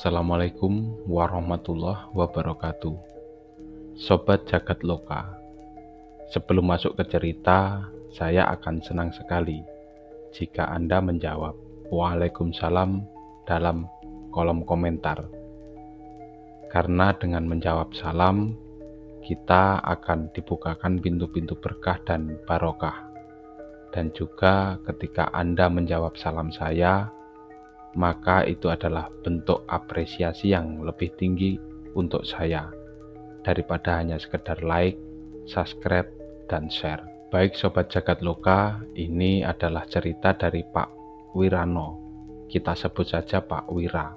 Assalamualaikum warahmatullahi wabarakatuh. Sobat Jagat Loka, sebelum masuk ke cerita, saya akan senang sekali jika Anda menjawab Waalaikumsalam dalam kolom komentar. Karena dengan menjawab salam, kita akan dibukakan pintu-pintu berkah dan barokah. Dan juga ketika Anda menjawab salam saya, maka itu adalah bentuk apresiasi yang lebih tinggi untuk saya daripada hanya sekedar like, subscribe, dan share. Baik Sobat Jagat Loka, ini adalah cerita dari Pak Wirano. Kita sebut saja Pak Wira.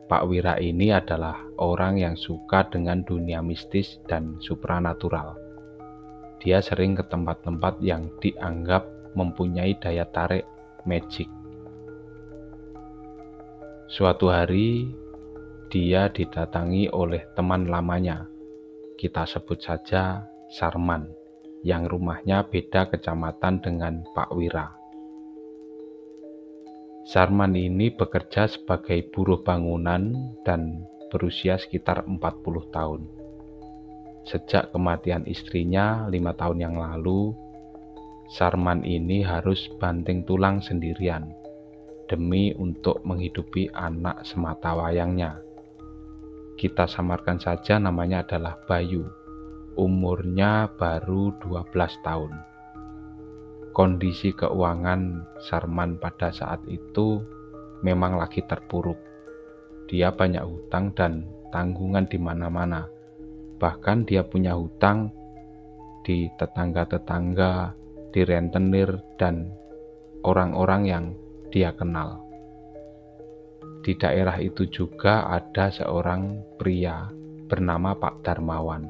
Pak Wira ini adalah orang yang suka dengan dunia mistis dan supranatural. Dia sering ke tempat-tempat yang dianggap mempunyai daya tarik magic. Suatu hari, dia didatangi oleh teman lamanya. Kita sebut saja Sarman, yang rumahnya beda kecamatan dengan Pak Wira. Sarman ini bekerja sebagai buruh bangunan dan berusia sekitar 40 tahun. Sejak kematian istrinya 5 tahun yang lalu, Sarman ini harus banting tulang sendirian demi untuk menghidupi anak sematawayangnya. Kita samarkan saja namanya adalah Bayu. Umurnya baru 12 tahun. Kondisi keuangan Sarman pada saat itu memang lagi terpuruk. Dia banyak hutang dan tanggungan di mana-mana. Bahkan dia punya hutang di tetangga-tetangga, di rentenir, dan orang-orang yang dia kenal. Di daerah itu juga ada seorang pria bernama Pak Darmawan,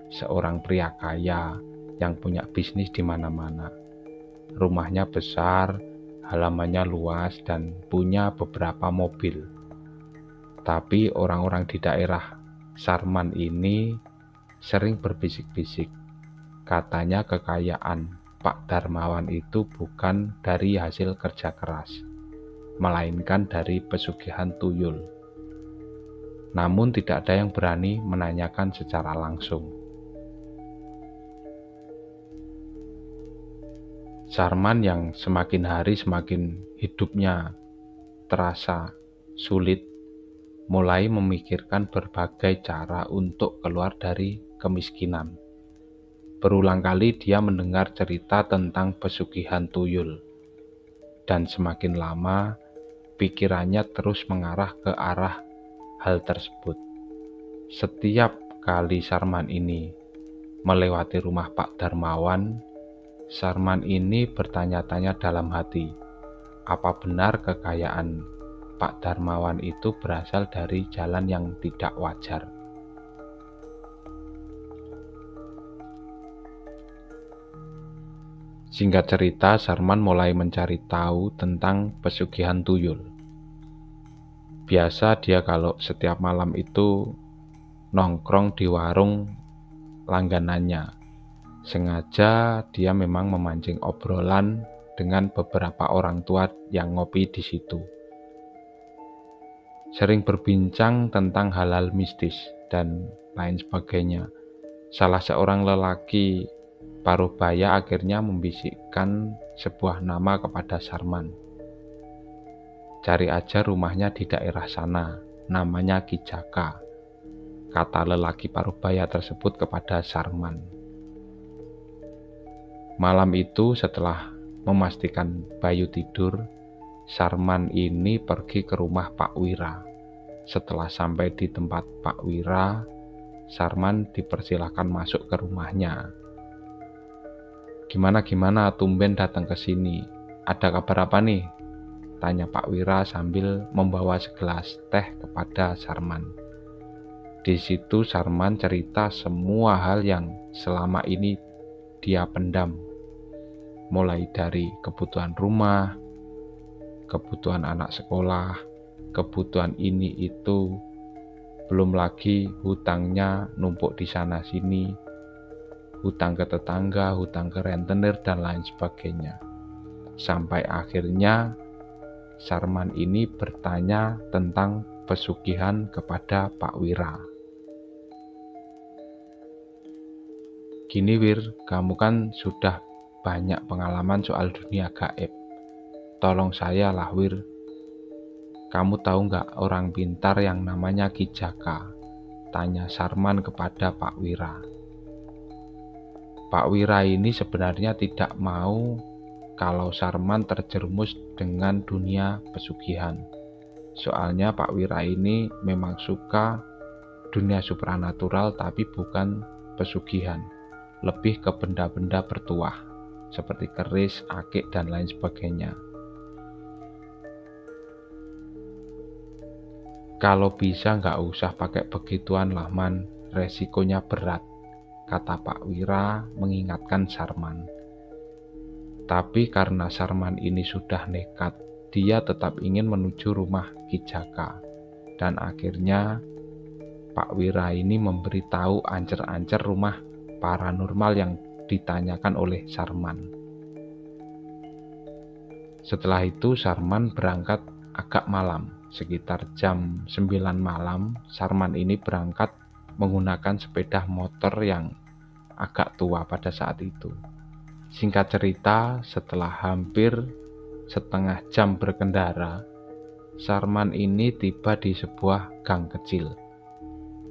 seorang pria kaya yang punya bisnis di mana-mana. Rumahnya besar, halamannya luas, dan punya beberapa mobil. Tapi orang-orang di daerah Sarman ini sering berbisik-bisik. Katanya kekayaan Pak Darmawan itu bukan dari hasil kerja keras, melainkan dari pesugihan tuyul. Namun tidak ada yang berani menanyakan secara langsung. Sarman yang semakin hari semakin hidupnya terasa sulit, mulai memikirkan berbagai cara untuk keluar dari kemiskinan. Berulang kali dia mendengar cerita tentang pesugihan tuyul, dan semakin lama pikirannya terus mengarah ke arah hal tersebut. Setiap kali Sarman ini melewati rumah Pak Darmawan, Sarman ini bertanya-tanya dalam hati, apa benar kekayaan Pak Darmawan itu berasal dari jalan yang tidak wajar? Singkat cerita, Sarman mulai mencari tahu tentang pesugihan tuyul. Biasa dia kalau setiap malam itu nongkrong di warung langganannya. Sengaja dia memang memancing obrolan dengan beberapa orang tua yang ngopi di situ. Sering berbincang tentang hal-hal mistis dan lain sebagainya. Salah seorang lelaki Parubaya akhirnya membisikkan sebuah nama kepada Sarman. Cari aja rumahnya di daerah sana, namanya Ki Jaka, kata lelaki Parubaya tersebut kepada Sarman. Malam itu setelah memastikan Bayu tidur, Sarman ini pergi ke rumah Pak Wira. Setelah sampai di tempat Pak Wira, Sarman dipersilahkan masuk ke rumahnya. Gimana tumben datang ke sini? Ada kabar apa nih? Tanya Pak Wira sambil membawa segelas teh kepada Sarman. Di situ Sarman cerita semua hal yang selama ini dia pendam. Mulai dari kebutuhan rumah, kebutuhan anak sekolah, kebutuhan ini itu, belum lagi hutangnya numpuk di sana sini, hutang ke tetangga, hutang ke rentenir, dan lain sebagainya. Sampai akhirnya Sarman ini bertanya tentang pesugihan kepada Pak Wira. Gini Wir, kamu kan sudah banyak pengalaman soal dunia gaib. Tolong saya lah Wir. Kamu tahu nggak orang pintar yang namanya Ki Jaka? Tanya Sarman kepada Pak Wira. Pak Wira ini sebenarnya tidak mau kalau Sarman terjerumus dengan dunia pesugihan. Soalnya Pak Wira ini memang suka dunia supranatural tapi bukan pesugihan. Lebih ke benda-benda bertuah seperti keris, akik, dan lain sebagainya. Kalau bisa nggak usah pakai begituan lah Man, resikonya berat, kata Pak Wira mengingatkan Sarman. Tapi karena Sarman ini sudah nekat, dia tetap ingin menuju rumah Ki Jaka. Dan akhirnya Pak Wira ini memberitahu ancer-ancer rumah paranormal yang ditanyakan oleh Sarman. Setelah itu Sarman berangkat agak malam, sekitar jam 9 malam. Sarman ini berangkat menggunakan sepeda motor yang agak tua pada saat itu. Singkat cerita, setelah hampir setengah jam berkendara, Sarman ini tiba di sebuah gang kecil.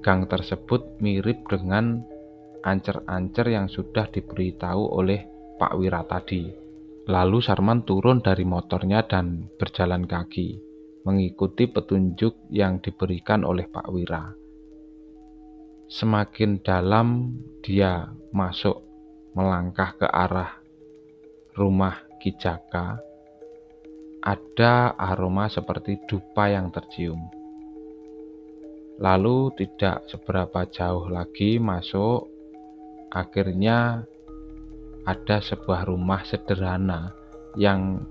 Gang tersebut mirip dengan ancer-ancer yang sudah diberitahu oleh Pak Wira tadi. Lalu Sarman turun dari motornya dan berjalan kaki, mengikuti petunjuk yang diberikan oleh Pak Wira. Semakin dalam dia masuk melangkah ke arah rumah Ki Jaka, ada aroma seperti dupa yang tercium. Lalu tidak seberapa jauh lagi masuk, akhirnya ada sebuah rumah sederhana yang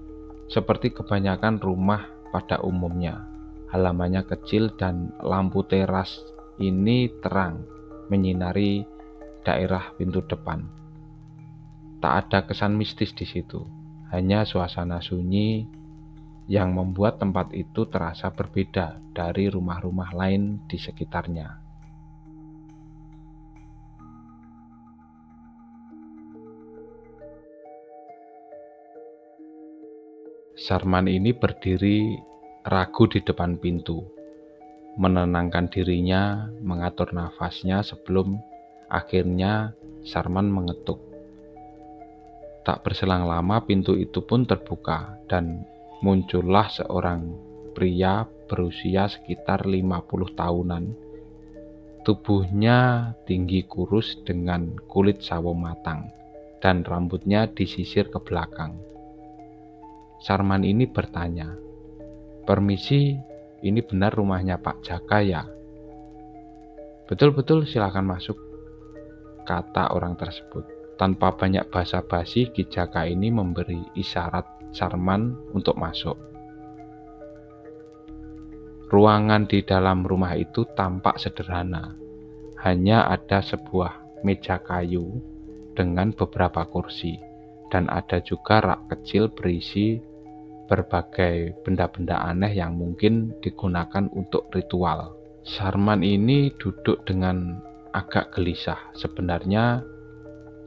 seperti kebanyakan rumah pada umumnya. Halamannya kecil dan lampu teras ini terang menyinari daerah pintu depan. Tak ada kesan mistis di situ, hanya suasana sunyi yang membuat tempat itu terasa berbeda dari rumah-rumah lain di sekitarnya. Sarman ini berdiri ragu di depan pintu, menenangkan dirinya, mengatur nafasnya sebelum akhirnya Sarman mengetuk. Tak berselang lama pintu itu pun terbuka dan muncullah seorang pria berusia sekitar 50 tahunan. Tubuhnya tinggi kurus dengan kulit sawo matang dan rambutnya disisir ke belakang. Sarman ini bertanya, "Permisi, ini benar rumahnya Pak Jaka ya?" "Betul-betul, silakan masuk," kata orang tersebut. Tanpa banyak basa-basi, Ki Jaka ini memberi isyarat Sarman untuk masuk. Ruangan di dalam rumah itu tampak sederhana. Hanya ada sebuah meja kayu dengan beberapa kursi, dan ada juga rak kecil berisi berbagai benda-benda aneh yang mungkin digunakan untuk ritual. Sarman ini duduk dengan agak gelisah. Sebenarnya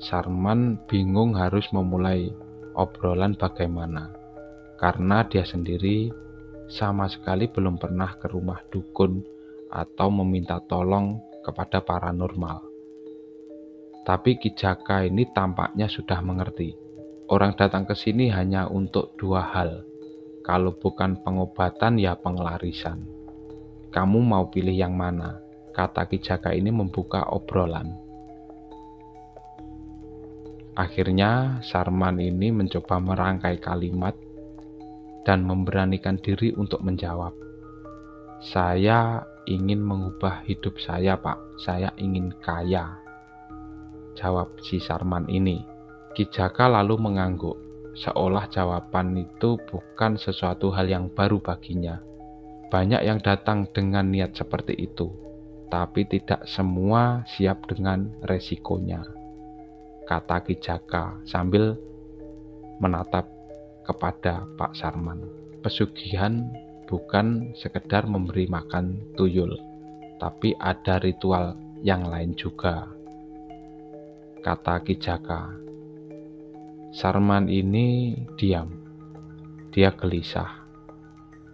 Sarman bingung harus memulai obrolan bagaimana, karena dia sendiri sama sekali belum pernah ke rumah dukun atau meminta tolong kepada paranormal. Tapi Ki Jaka ini tampaknya sudah mengerti. Orang datang ke sini hanya untuk dua hal. Kalau bukan pengobatan ya pengelarisan. "Kamu mau pilih yang mana?" kata Ki Jaka ini membuka obrolan. Akhirnya Sarman ini mencoba merangkai kalimat dan memberanikan diri untuk menjawab. "Saya ingin mengubah hidup saya, Pak. Saya ingin kaya," jawab si Sarman ini. Ki Jaka lalu mengangguk, seolah jawaban itu bukan sesuatu hal yang baru baginya. Banyak yang datang dengan niat seperti itu, tapi tidak semua siap dengan resikonya, kata Ki Jaka sambil menatap kepada Pak Sarman. Pesugihan bukan sekedar memberi makan tuyul, tapi ada ritual yang lain juga, kata Ki Jaka. Sarman ini diam, dia gelisah.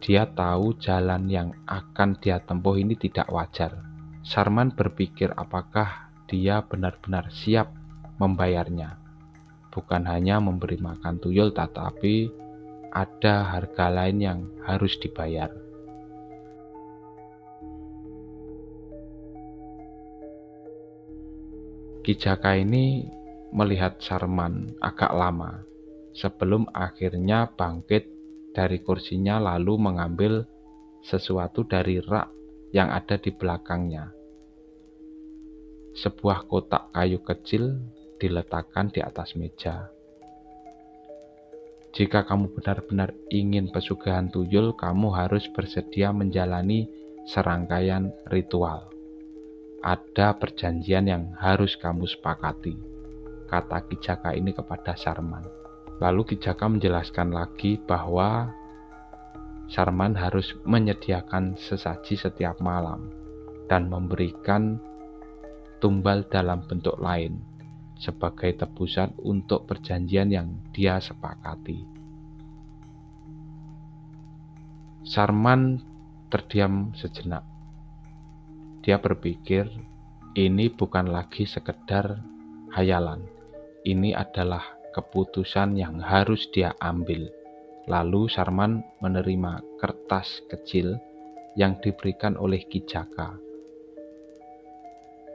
Dia tahu jalan yang akan dia tempuh ini tidak wajar. Sarman berpikir apakah dia benar-benar siap membayarnya. Bukan hanya memberi makan tuyul, tetapi ada harga lain yang harus dibayar. Ki Jaka ini melihat Sarman agak lama sebelum akhirnya bangkit dari kursinya lalu mengambil sesuatu dari rak yang ada di belakangnya. Sebuah kotak kayu kecil diletakkan di atas meja. Jika kamu benar-benar ingin pesugihan tuyul, kamu harus bersedia menjalani serangkaian ritual. Ada perjanjian yang harus kamu sepakati, kata Ki Jaka ini kepada Sarman. Lalu Ki Jaka menjelaskan lagi bahwa Sarman harus menyediakan sesaji setiap malam dan memberikan tumbal dalam bentuk lain sebagai tebusan untuk perjanjian yang dia sepakati. Sarman terdiam sejenak. Dia berpikir ini bukan lagi sekedar hayalan. Ini adalah keputusan yang harus dia ambil. Lalu Sarman menerima kertas kecil yang diberikan oleh Ki Jaka.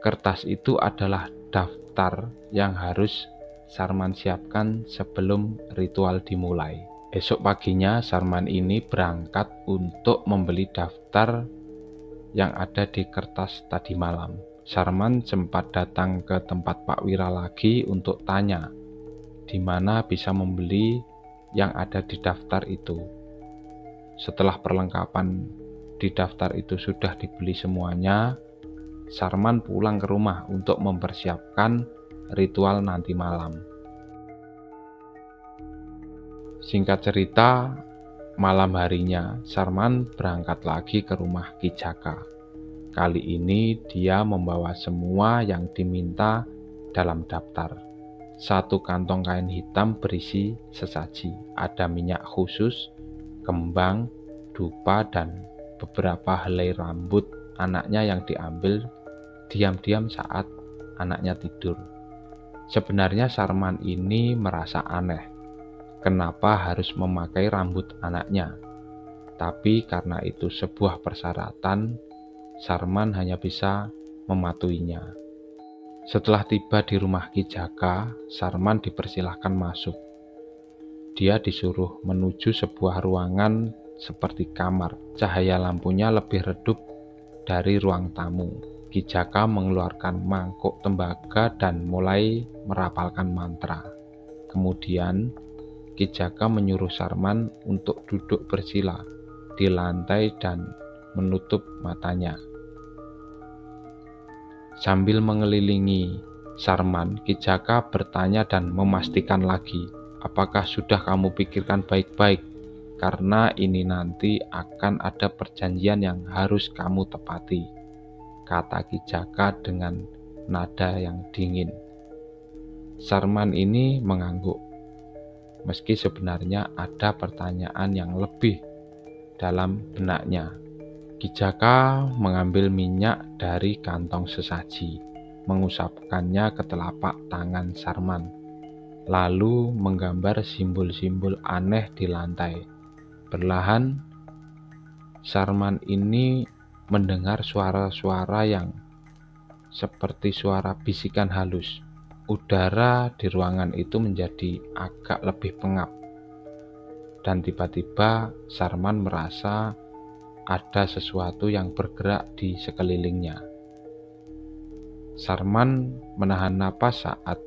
Kertas itu adalah daftar yang harus Sarman siapkan sebelum ritual dimulai. Esok paginya Sarman ini berangkat untuk membeli daftar yang ada di kertas tadi malam. Sarman sempat datang ke tempat Pak Wira lagi untuk tanya di mana bisa membeli yang ada di daftar itu. Setelah perlengkapan di daftar itu sudah dibeli semuanya, Sarman pulang ke rumah untuk mempersiapkan ritual nanti malam. Singkat cerita, malam harinya Sarman berangkat lagi ke rumah Ki Jaka. Kali ini dia membawa semua yang diminta dalam daftar. Satu kantong kain hitam berisi sesaji, ada minyak khusus, kembang, dupa, dan beberapa helai rambut anaknya yang diambil diam-diam saat anaknya tidur. Sebenarnya Sarman ini merasa aneh, kenapa harus memakai rambut anaknya. Tapi karena itu sebuah persyaratan, Sarman hanya bisa mematuhinya. Setelah tiba di rumah Ki Jaka, Sarman dipersilahkan masuk. Dia disuruh menuju sebuah ruangan seperti kamar. Cahaya lampunya lebih redup dari ruang tamu. Ki Jaka mengeluarkan mangkuk tembaga dan mulai merapalkan mantra. Kemudian Ki Jaka menyuruh Sarman untuk duduk bersila di lantai dan menutup matanya. Sambil mengelilingi Sarman, Ki Jaka bertanya dan memastikan lagi, apakah sudah kamu pikirkan baik-baik? Karena ini nanti akan ada perjanjian yang harus kamu tepati, kata Ki Jaka dengan nada yang dingin. Sarman ini mengangguk, meski sebenarnya ada pertanyaan yang lebih dalam benaknya. Ki Jaka mengambil minyak dari kantong sesaji, mengusapkannya ke telapak tangan Sarman, lalu menggambar simbol-simbol aneh di lantai. Perlahan, Sarman ini mendengar suara-suara yang seperti suara bisikan halus. Udara di ruangan itu menjadi agak lebih pengap, dan tiba-tiba Sarman merasa ada sesuatu yang bergerak di sekelilingnya. Sarman menahan napas saat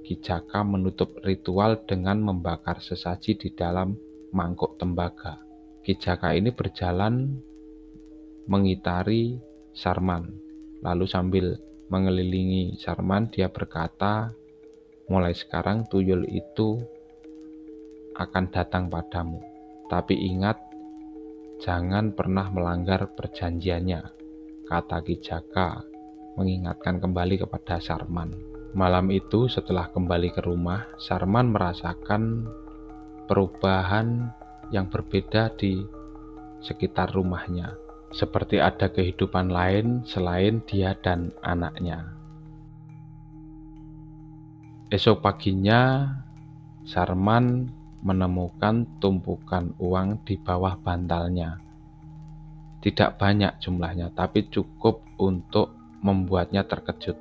Ki Jaka menutup ritual dengan membakar sesaji di dalam mangkuk tembaga. Ki Jaka ini berjalan mengitari Sarman, lalu sambil mengelilingi Sarman dia berkata, mulai sekarang tuyul itu akan datang padamu. Tapi ingat, jangan pernah melanggar perjanjiannya, kata Ki Jaka, mengingatkan kembali kepada Sarman. Malam itu setelah kembali ke rumah, Sarman merasakan perubahan yang berbeda di sekitar rumahnya. Seperti ada kehidupan lain selain dia dan anaknya. Esok paginya, Sarman menemukan tumpukan uang di bawah bantalnya. Tidak banyak jumlahnya, tapi cukup untuk membuatnya terkejut.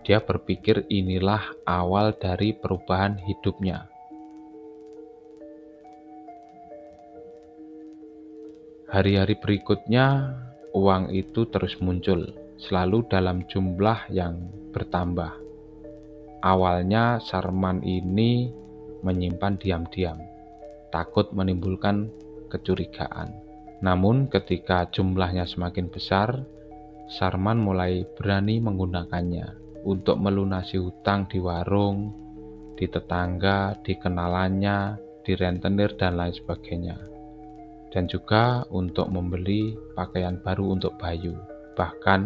Dia berpikir inilah awal dari perubahan hidupnya. Hari-hari berikutnya, uang itu terus muncul, selalu dalam jumlah yang bertambah. Awalnya Sarman ini menyimpan diam-diam, takut menimbulkan kecurigaan. Namun ketika jumlahnya semakin besar, Sarman mulai berani menggunakannya untuk melunasi hutang di warung, di tetangga, di kenalannya, di rentenir, dan lain sebagainya. Dan juga untuk membeli pakaian baru untuk Bayu. Bahkan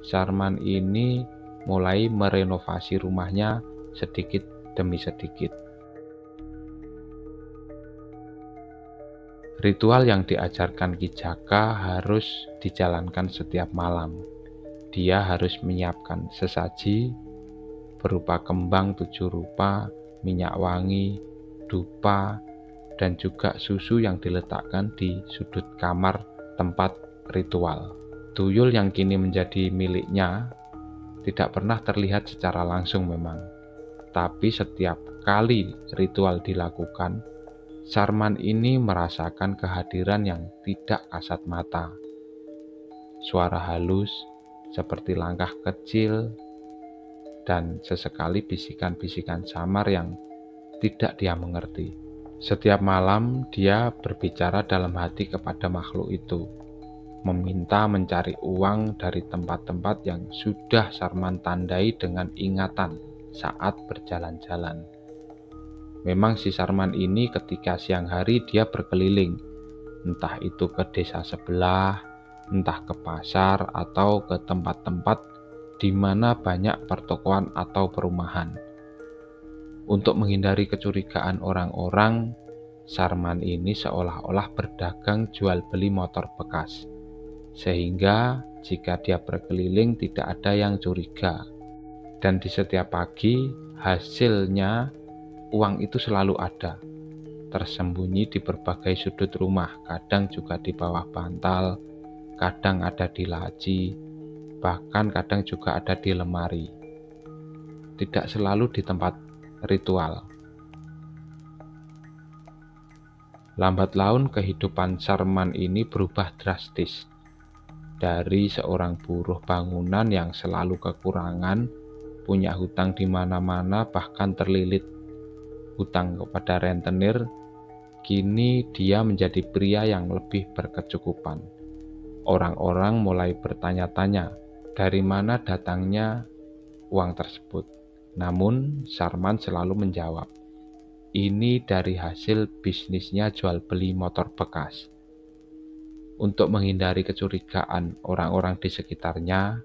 Sarman ini mulai merenovasi rumahnya sedikit demi sedikit. Ritual yang diajarkan Ki Jaka harus dijalankan setiap malam. Dia harus menyiapkan sesaji berupa kembang 7 rupa, minyak wangi, dupa, dan juga susu yang diletakkan di sudut kamar tempat ritual. Tuyul yang kini menjadi miliknya tidak pernah terlihat secara langsung memang, tapi setiap kali ritual dilakukan, Sarman ini merasakan kehadiran yang tidak kasat mata. Suara halus seperti langkah kecil dan sesekali bisikan-bisikan samar yang tidak dia mengerti. Setiap malam dia berbicara dalam hati kepada makhluk itu, meminta mencari uang dari tempat-tempat yang sudah Sarman tandai dengan ingatan saat berjalan-jalan. Memang si Sarman ini ketika siang hari dia berkeliling, entah itu ke desa sebelah, entah ke pasar atau ke tempat-tempat di mana banyak pertokoan atau perumahan. Untuk menghindari kecurigaan orang-orang, Sarman ini seolah-olah berdagang jual beli motor bekas, sehingga jika dia berkeliling tidak ada yang curiga. Dan di setiap pagi hasilnya uang itu selalu ada, tersembunyi di berbagai sudut rumah, kadang juga di bawah bantal, kadang ada di laci, bahkan kadang juga ada di lemari. Tidak selalu di tempat ritual. Lambat laun kehidupan Sarman ini berubah drastis. Dari seorang buruh bangunan yang selalu kekurangan, punya hutang di mana-mana, bahkan terlilit hutang kepada rentenir, kini dia menjadi pria yang lebih berkecukupan. Orang-orang mulai bertanya-tanya dari mana datangnya uang tersebut. Namun Sarman selalu menjawab, ini dari hasil bisnisnya jual beli motor bekas. Untuk menghindari kecurigaan orang-orang di sekitarnya,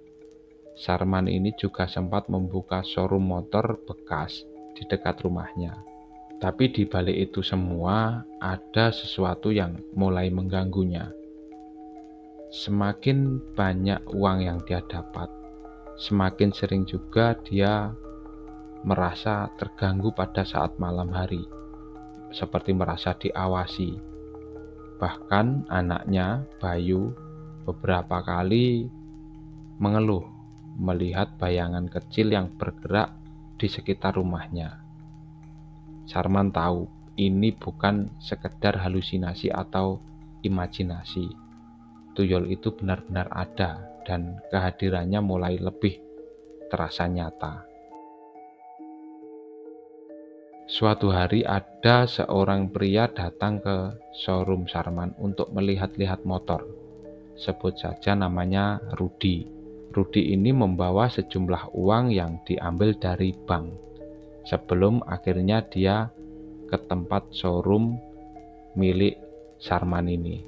Sarman ini juga sempat membuka showroom motor bekas di dekat rumahnya. Tapi di balik itu semua ada sesuatu yang mulai mengganggunya. Semakin banyak uang yang dia dapat, semakin sering juga dia merasa terganggu pada saat malam hari, seperti merasa diawasi. Bahkan anaknya, Bayu, beberapa kali mengeluh melihat bayangan kecil yang bergerak di sekitar rumahnya. Sarman tahu ini bukan sekedar halusinasi atau imajinasi. Tuyul itu benar-benar ada dan kehadirannya mulai lebih terasa nyata. Suatu hari ada seorang pria datang ke showroom Sarman untuk melihat-lihat motor. Sebut saja namanya Rudi. Rudi ini membawa sejumlah uang yang diambil dari bank, sebelum akhirnya dia ke tempat showroom milik Sarman ini.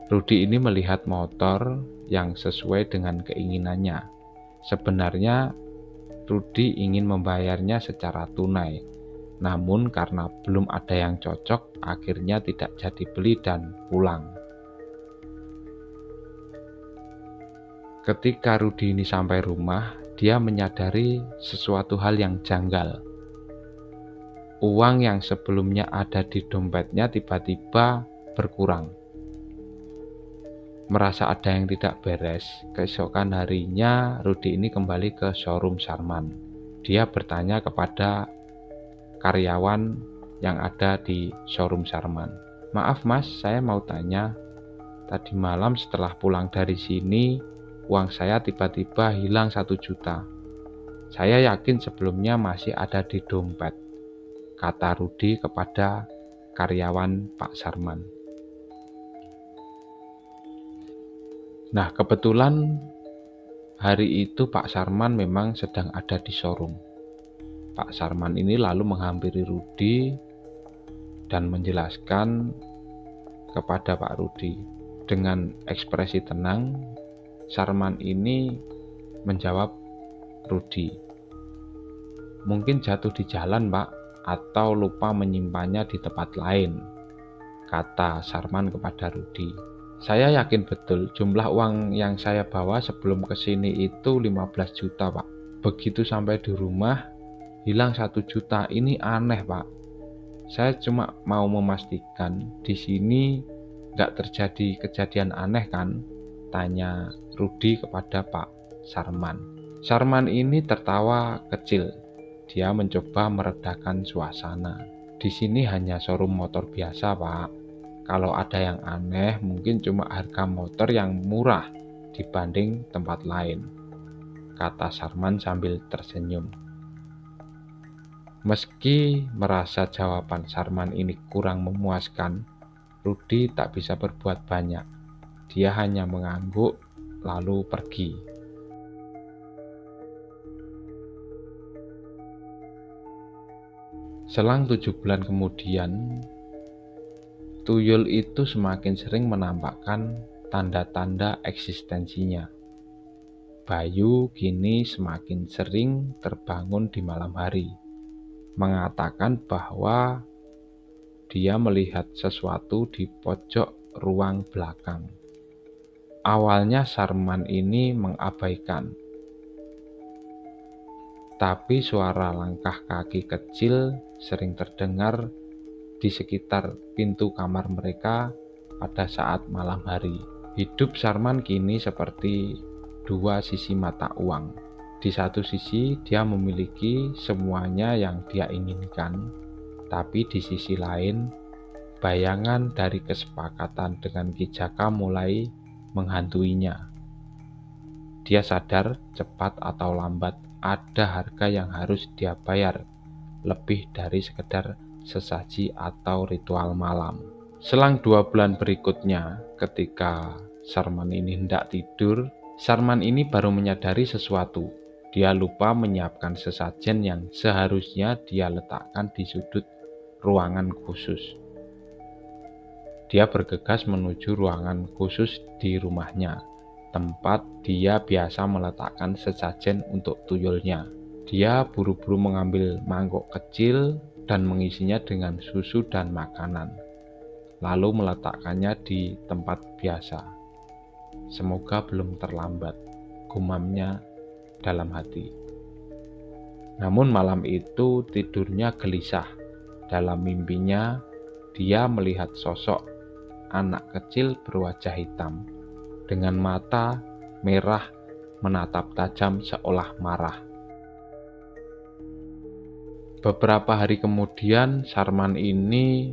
Rudi ini melihat motor yang sesuai dengan keinginannya. Sebenarnya Rudi ingin membayarnya secara tunai, namun karena belum ada yang cocok, akhirnya tidak jadi beli dan pulang. Ketika Rudi ini sampai rumah, dia menyadari sesuatu hal yang janggal. Uang yang sebelumnya ada di dompetnya tiba-tiba berkurang. Merasa ada yang tidak beres, keesokan harinya Rudi ini kembali ke showroom Sarman. Dia bertanya kepada karyawan yang ada di showroom Sarman. "Maaf mas, saya mau tanya, tadi malam setelah pulang dari sini, uang saya tiba-tiba hilang 1 juta. Saya yakin sebelumnya masih ada di dompet," kata Rudi kepada karyawan Pak Sarman. Nah, kebetulan hari itu Pak Sarman memang sedang ada di showroom. Pak Sarman ini lalu menghampiri Rudi dan menjelaskan kepada Pak Rudi. Dengan ekspresi tenang, Sarman ini menjawab Rudi, "Mungkin jatuh di jalan, Pak, atau lupa menyimpannya di tempat lain," kata Sarman kepada Rudi. "Saya yakin betul jumlah uang yang saya bawa sebelum kesini itu 15 juta, Pak. Begitu sampai di rumah, hilang 1 juta. Ini aneh, Pak. Saya cuma mau memastikan di sini nggak terjadi kejadian aneh kan?" tanya Rudi kepada Pak Sarman. Sarman ini tertawa kecil. Dia mencoba meredakan suasana. "Di sini hanya showroom motor biasa, Pak. Kalau ada yang aneh, mungkin cuma harga motor yang murah dibanding tempat lain," kata Sarman sambil tersenyum. Meski merasa jawaban Sarman ini kurang memuaskan, Rudi tak bisa berbuat banyak. Dia hanya mengangguk lalu pergi. Selang 7 bulan kemudian, tuyul itu semakin sering menampakkan tanda-tanda eksistensinya. Bayu kini semakin sering terbangun di malam hari, mengatakan bahwa dia melihat sesuatu di pojok ruang belakang. Awalnya Sarman ini mengabaikan, tapi suara langkah kaki kecil sering terdengar di sekitar pintu kamar mereka pada saat malam hari. Hidup Sarman kini seperti dua sisi mata uang. Di satu sisi dia memiliki semuanya yang dia inginkan, tapi di sisi lain bayangan dari kesepakatan dengan Ki Jaka mulai menghantuinya. Dia sadar cepat atau lambat ada harga yang harus dia bayar, lebih dari sekedar sesaji atau ritual malam. Selang 2 bulan berikutnya, ketika Sarman ini hendak tidur, Sarman ini baru menyadari sesuatu. Dia lupa menyiapkan sesajen yang seharusnya dia letakkan di sudut ruangan khusus. Dia bergegas menuju ruangan khusus di rumahnya, tempat dia biasa meletakkan sesajen untuk tuyulnya. Dia buru-buru mengambil mangkok kecil dan mengisinya dengan susu dan makanan, lalu meletakkannya di tempat biasa. Semoga belum terlambat, gumamnya dalam hati. Namun malam itu tidurnya gelisah. Dalam mimpinya, dia melihat sosok anak kecil berwajah hitam, dengan mata merah menatap tajam seolah marah. Beberapa hari kemudian, Sarman ini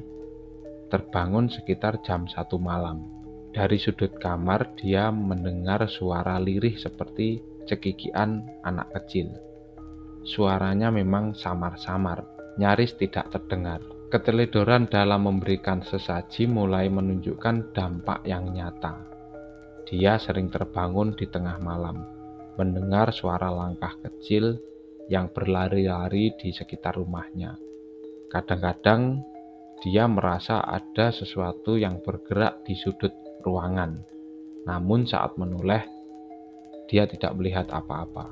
terbangun sekitar jam 1 malam. Dari sudut kamar, dia mendengar suara lirih seperti cekikian anak kecil. Suaranya memang samar-samar, nyaris tidak terdengar. Keteledoran dalam memberikan sesaji mulai menunjukkan dampak yang nyata. Dia sering terbangun di tengah malam, mendengar suara langkah kecil yang berlari-lari di sekitar rumahnya. Kadang-kadang Dia merasa ada sesuatu yang bergerak di sudut ruangan. Namun saat menoleh, dia tidak melihat apa-apa.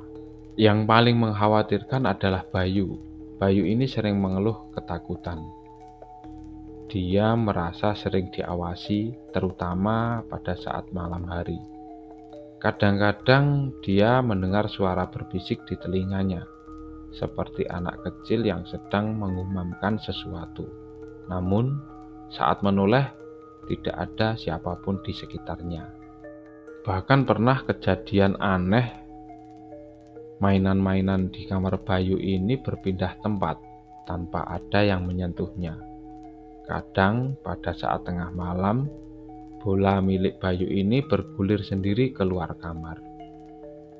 Yang paling mengkhawatirkan adalah Bayu. Bayu ini sering mengeluh ketakutan. Dia merasa sering diawasi, terutama pada saat malam hari. Kadang-kadang dia mendengar suara berbisik di telinganya, seperti anak kecil yang sedang mengumandangkan sesuatu. Namun, saat menoleh, tidak ada siapapun di sekitarnya. Bahkan pernah kejadian aneh, mainan-mainan di kamar Bayu ini berpindah tempat tanpa ada yang menyentuhnya. Kadang pada saat tengah malam, bola milik Bayu ini bergulir sendiri keluar kamar.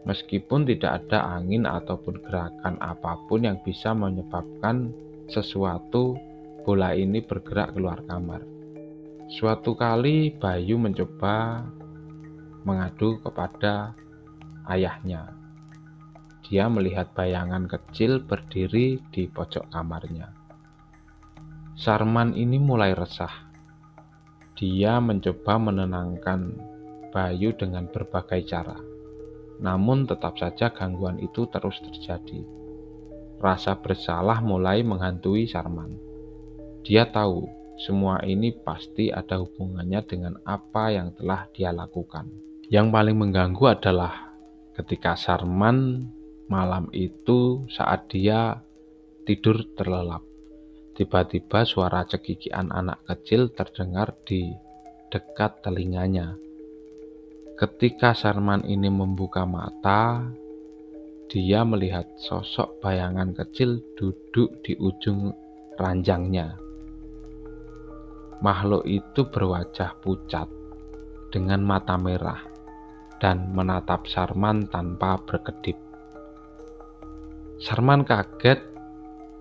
Meskipun tidak ada angin ataupun gerakan apapun yang bisa menyebabkan sesuatu, bola ini bergerak keluar kamar. Suatu kali Bayu mencoba mengadu kepada ayahnya. Dia melihat bayangan kecil berdiri di pojok kamarnya. Sarman ini mulai resah. Dia mencoba menenangkan Bayu dengan berbagai cara. Namun tetap saja gangguan itu terus terjadi. Rasa bersalah mulai menghantui Sarman. Dia tahu semua ini pasti ada hubungannya dengan apa yang telah dia lakukan. Yang paling mengganggu adalah ketika Sarman malam itu saat dia tidur terlelap. Tiba-tiba suara cekikikan anak kecil terdengar di dekat telinganya. Ketika Sarman ini membuka mata, dia melihat sosok bayangan kecil duduk di ujung ranjangnya. Makhluk itu berwajah pucat dengan mata merah dan menatap Sarman tanpa berkedip. Sarman kaget,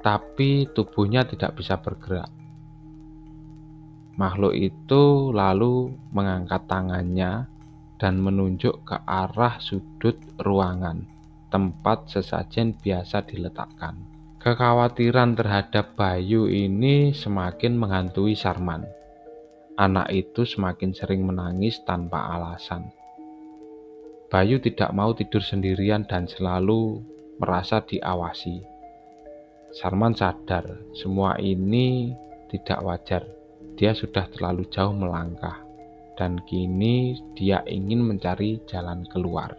tapi tubuhnya tidak bisa bergerak. Makhluk itu lalu mengangkat tangannya dan menunjuk ke arah sudut ruangan tempat sesajen biasa diletakkan. Kekhawatiran terhadap Bayu ini semakin menghantui Sarman. Anak itu semakin sering menangis tanpa alasan. Bayu tidak mau tidur sendirian dan selalu merasa diawasi. Sarman sadar semua ini tidak wajar. Dia sudah terlalu jauh melangkah, dan kini dia ingin mencari jalan keluar.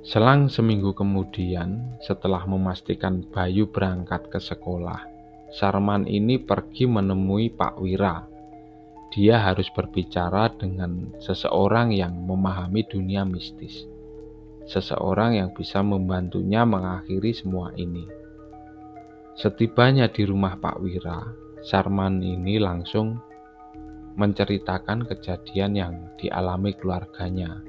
Selang seminggu kemudian, setelah memastikan Bayu berangkat ke sekolah, Sarman ini pergi menemui Pak Wira. Dia harus berbicara dengan seseorang yang memahami dunia mistis. Seseorang yang bisa membantunya mengakhiri semua ini. Setibanya di rumah Pak Wira, Sarman ini langsung menceritakan kejadian yang dialami keluarganya.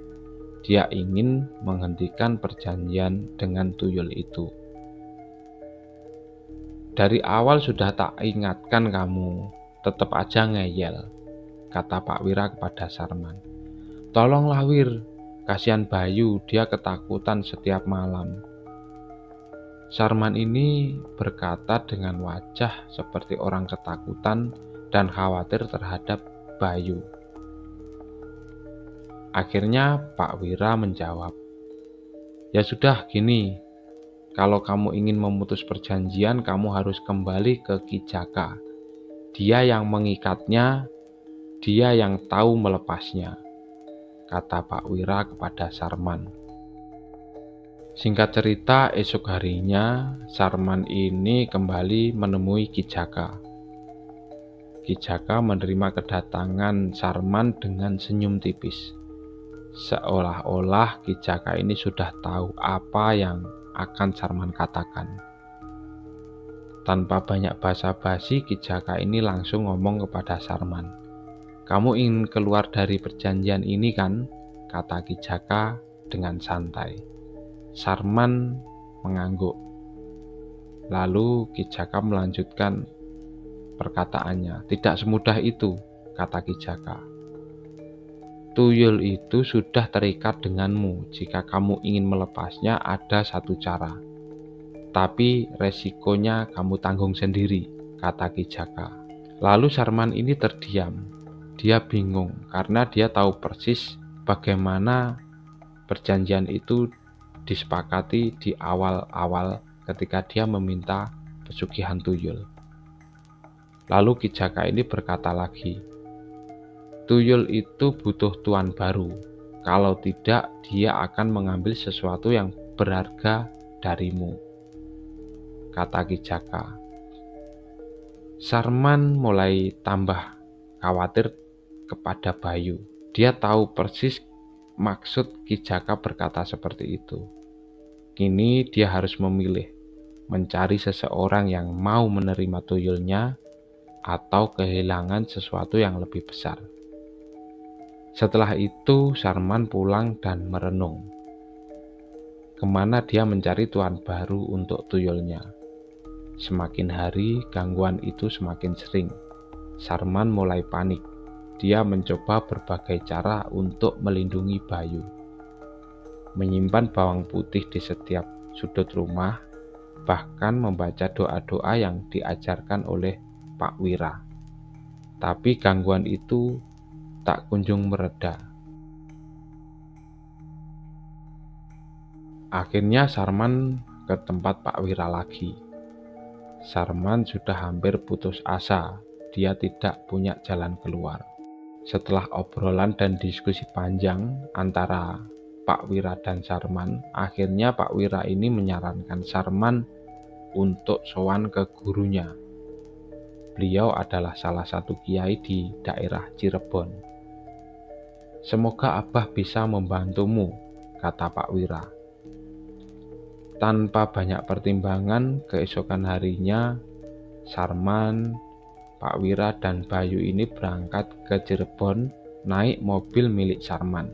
Dia ingin menghentikan perjanjian dengan tuyul itu. Dari awal sudah tak ingatkan kamu, tetap aja ngeyel, kata Pak Wira kepada Sarman. Tolonglah Wir, kasihan Bayu, dia ketakutan setiap malam. Sarman ini berkata dengan wajah seperti orang ketakutan dan khawatir terhadap Bayu. Akhirnya Pak Wira menjawab, ya sudah gini, kalau kamu ingin memutus perjanjian, kamu harus kembali ke Ki Jaka. Dia yang mengikatnya, dia yang tahu melepasnya, kata Pak Wira kepada Sarman. Singkat cerita, esok harinya Sarman ini kembali menemui Ki Jaka. Ki Jaka menerima kedatangan Sarman dengan senyum tipis. Seolah-olah Ki Jaka ini sudah tahu apa yang akan Sarman katakan. Tanpa banyak basa-basi, Ki Jaka ini langsung ngomong kepada Sarman. Kamu ingin keluar dari perjanjian ini kan? Kata Ki Jaka dengan santai. Sarman mengangguk. Lalu Ki Jaka melanjutkan perkataannya. Tidak semudah itu, kata Ki Jaka. Tuyul itu sudah terikat denganmu. Jika kamu ingin melepasnya, ada satu cara. Tapi resikonya kamu tanggung sendiri, kata Ki Jaka. Lalu Sarman ini terdiam. Dia bingung karena dia tahu persis bagaimana perjanjian itu disepakati di awal-awal ketika dia meminta pesugihan tuyul. Lalu Ki Jaka ini berkata lagi, tuyul itu butuh tuan baru. Kalau tidak, dia akan mengambil sesuatu yang berharga darimu, kata Ki Jaka. Sarman mulai tambah khawatir kepada Bayu. Dia tahu persis maksud Ki Jaka berkata seperti itu. Kini dia harus memilih, mencari seseorang yang mau menerima tuyulnya atau kehilangan sesuatu yang lebih besar. Setelah itu Sarman pulang dan merenung. Kemana dia mencari tuan baru untuk tuyulnya? Semakin hari gangguan itu semakin sering. Sarman mulai panik. Dia mencoba berbagai cara untuk melindungi Bayu. Menyimpan bawang putih di setiap sudut rumah, bahkan membaca doa-doa yang diajarkan oleh Pak Wira. Tapi gangguan itu tak kunjung mereda. Akhirnya Sarman ke tempat Pak Wira lagi. Sarman sudah hampir putus asa, dia tidak punya jalan keluar. Setelah obrolan dan diskusi panjang antara Pak Wira dan Sarman, akhirnya Pak Wira ini menyarankan Sarman untuk sowan ke gurunya. Beliau adalah salah satu kiai di daerah Cirebon. Semoga Abah bisa membantumu, kata Pak Wira. Tanpa banyak pertimbangan, keesokan harinya Sarman, Pak Wira, dan Bayu ini berangkat ke Cirebon naik mobil milik Sarman.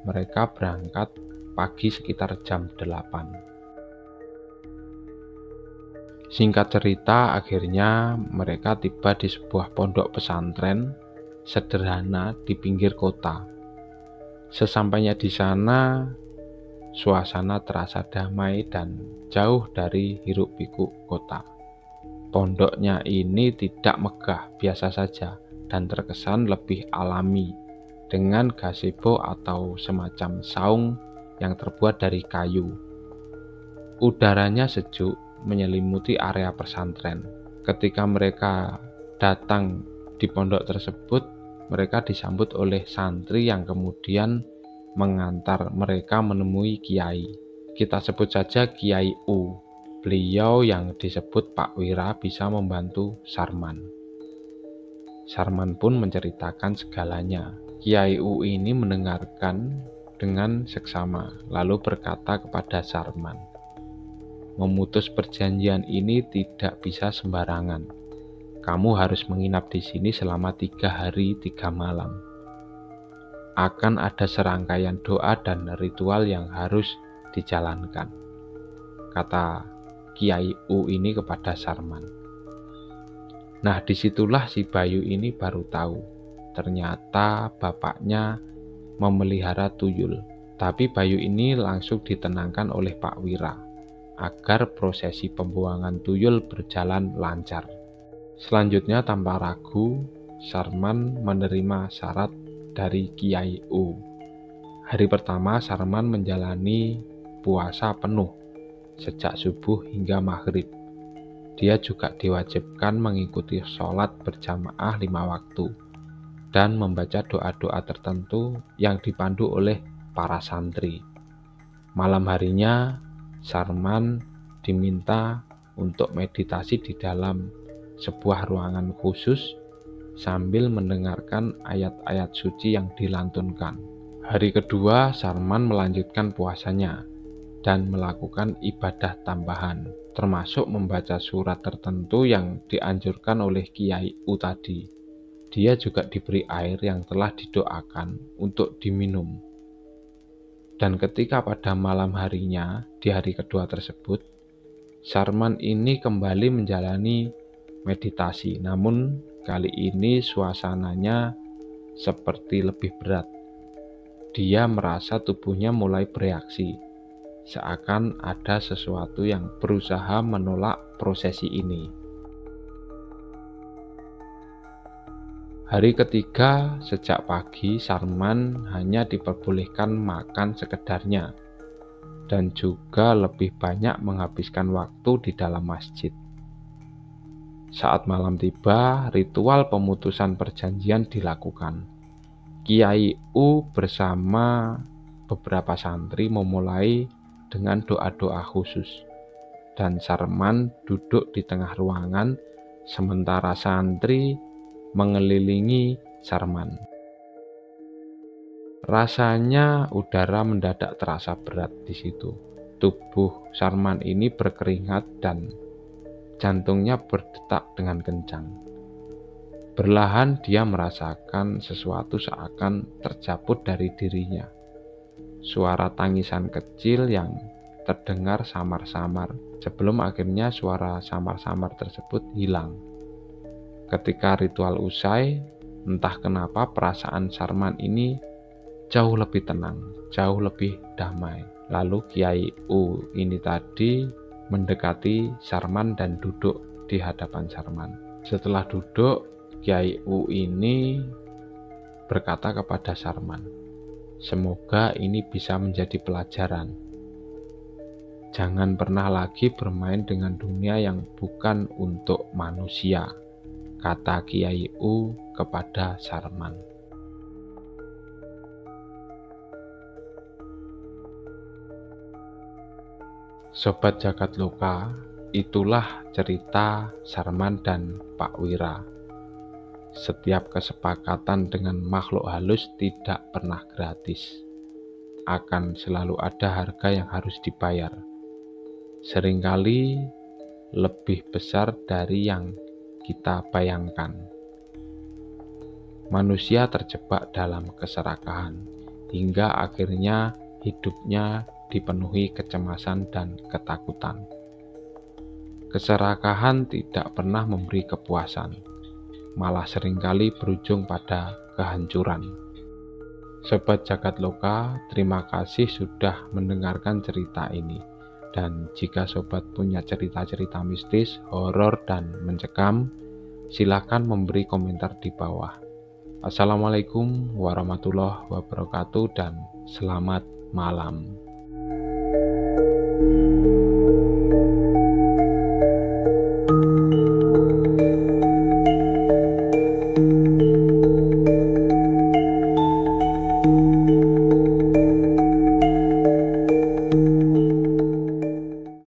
Mereka berangkat pagi sekitar jam 8. Singkat cerita, akhirnya mereka tiba di sebuah pondok pesantren sederhana di pinggir kota. Sesampainya di sana, suasana terasa damai dan jauh dari hiruk-pikuk kota. Pondoknya ini tidak megah, biasa saja, dan terkesan lebih alami, dengan gazebo atau semacam saung yang terbuat dari kayu. Udaranya sejuk, menyelimuti area pesantren. Ketika mereka datang di pondok tersebut, mereka disambut oleh santri yang kemudian mengantar mereka menemui Kiai. Kita sebut saja Kiai U. Beliau yang disebut Pak Wira bisa membantu Sarman. Sarman pun menceritakan segalanya. Kiai U ini mendengarkan dengan seksama, lalu berkata kepada Sarman, memutus perjanjian ini tidak bisa sembarangan. Kamu harus menginap di sini selama 3 hari 3 malam. Akan ada serangkaian doa dan ritual yang harus dijalankan, kata Kiai U ini kepada Sarman. Nah, disitulah si Bayu ini baru tahu, ternyata bapaknya memelihara tuyul. Tapi Bayu ini langsung ditenangkan oleh Pak Wira agar prosesi pembuangan tuyul berjalan lancar. Selanjutnya tanpa ragu, Sarman menerima syarat dari Kiai U. Hari pertama Sarman menjalani puasa penuh sejak subuh hingga maghrib. Dia juga diwajibkan mengikuti sholat berjamaah 5 waktu dan membaca doa-doa tertentu yang dipandu oleh para santri. Malam harinya Sarman diminta untuk meditasi di dalam sebuah ruangan khusus sambil mendengarkan ayat-ayat suci yang dilantunkan. Hari kedua, Sarman melanjutkan puasanya dan melakukan ibadah tambahan, termasuk membaca surat tertentu yang dianjurkan oleh Kiai U tadi. Dia juga diberi air yang telah didoakan untuk diminum. Dan ketika pada malam harinya, di hari kedua tersebut, Sarman ini kembali menjalani meditasi, namun kali ini suasananya seperti lebih berat. Dia merasa tubuhnya mulai bereaksi, seakan ada sesuatu yang berusaha menolak prosesi ini. Hari ketiga, sejak pagi Sarman hanya diperbolehkan makan sekedarnya dan juga lebih banyak menghabiskan waktu di dalam masjid. Saat malam tiba, ritual pemutusan perjanjian dilakukan. Kiai U bersama beberapa santri memulai dengan doa-doa khusus, dan Sarman duduk di tengah ruangan sementara santri mengelilingi Sarman. Rasanya udara mendadak terasa berat di situ. Tubuh Sarman ini berkeringat dan jantungnya berdetak dengan kencang. Perlahan dia merasakan sesuatu seakan tercabut dari dirinya. Suara tangisan kecil yang terdengar samar-samar sebelum akhirnya suara samar-samar tersebut hilang. Ketika ritual usai, entah kenapa perasaan Sarman ini jauh lebih tenang, jauh lebih damai. Lalu Kiai U ini tadi mendekati Sarman dan duduk di hadapan Sarman. Setelah duduk, Kiai U ini berkata kepada Sarman, "Semoga ini bisa menjadi pelajaran. Jangan pernah lagi bermain dengan dunia yang bukan untuk manusia," kata Kiai U kepada Sarman. Sobat Jagat Loka, itulah cerita Sarman dan Pak Wira. Setiap kesepakatan dengan makhluk halus tidak pernah gratis. Akan selalu ada harga yang harus dibayar. Seringkali lebih besar dari yang kita bayangkan. Manusia terjebak dalam keserakahan, hingga akhirnya hidupnya dipenuhi kecemasan dan ketakutan. Keserakahan tidak pernah memberi kepuasan, malah seringkali berujung pada kehancuran. Sobat Jagat Loka, terima kasih sudah mendengarkan cerita ini. Dan jika sobat punya cerita-cerita mistis, horor, dan mencekam, silakan memberi komentar di bawah. Assalamualaikum warahmatullahi wabarakatuh dan selamat malam.